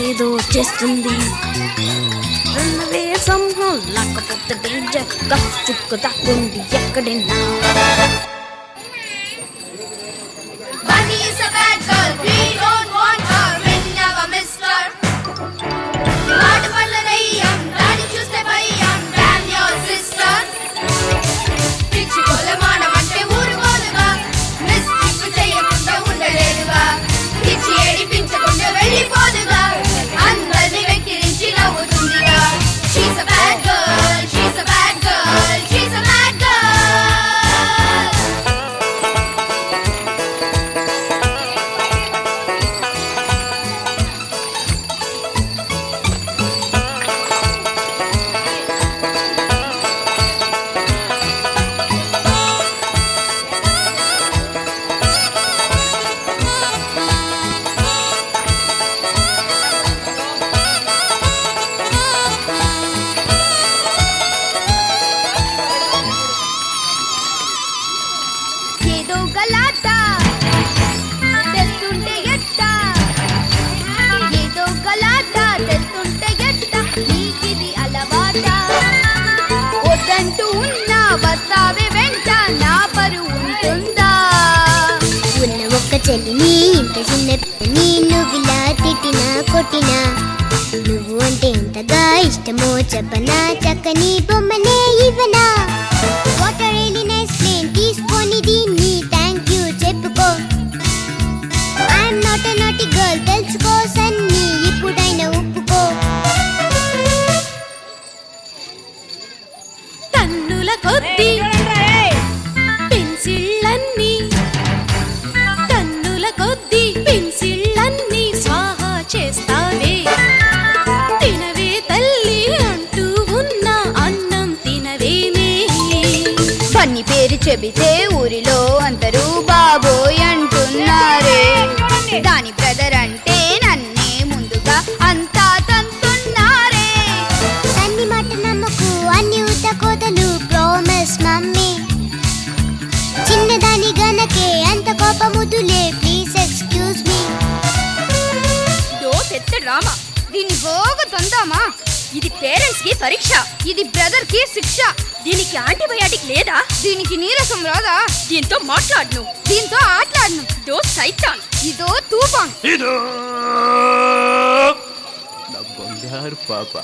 ఏదో చేస్తుంది సింహం లేకపోతే డేంజర్ చుక్కు తక్కుంది ఎక్కడైనా. చెల్లిని ఇంత చిన్న పిల్లని నువ్విలా తిట్టినా కొట్టినా నువ్వు అంటే ఎంతగా ఇష్టమో చెప్పనా చక్కని బొమ్మనే ఇవ్వనా. What are really nice plane తీసుకొని దీన్ని థ్యాంక్ యూ చెప్పుకో. I'm not a naughty girl తెలుసుకో సన్ని ఇప్పుడైనా ఒప్పుకో. టన్నుల కొద్ది పెన్సిళ్ళన్నీ కొద్ది పెన్సిళ్ళన్నీ స్వాహా చేస్తావే. తినవే తల్లి అంటూ ఉన్న అన్నం తినవేమే. బన్నీ పేరు చెబితే ఊరిలో అందరూ బాబోయ్ అంటున్నారే. దాని బ్రదర్ అంటే నన్నే ముందుగా అంతా తంతున్నారే. సన్ని మాట నమ్మకు అన్ని ఉత్త కోతలు ప్రామిస్ మమ్మీ. చిన్నదాని గనకే అంత కోపముదులే ప్లీజ్ ఎక్స్క్యూజ్ మీ. పెద్ద డ్రామా దీన్ని బాగా తందామా. ఇది పేరెంట్స్ కి పరీక్ష, ఇది బ్రదర్ కి శిక్ష. దీనికి యాంటీబయాటిక్ లేదా? దీనికి నీరసం రాదా? దీంతో మాట్లాడను, దీంతో ఆటలాడను. దో సైతాన్, ఇదో తూఫాన్. ఇదో నా బంగారు పాప.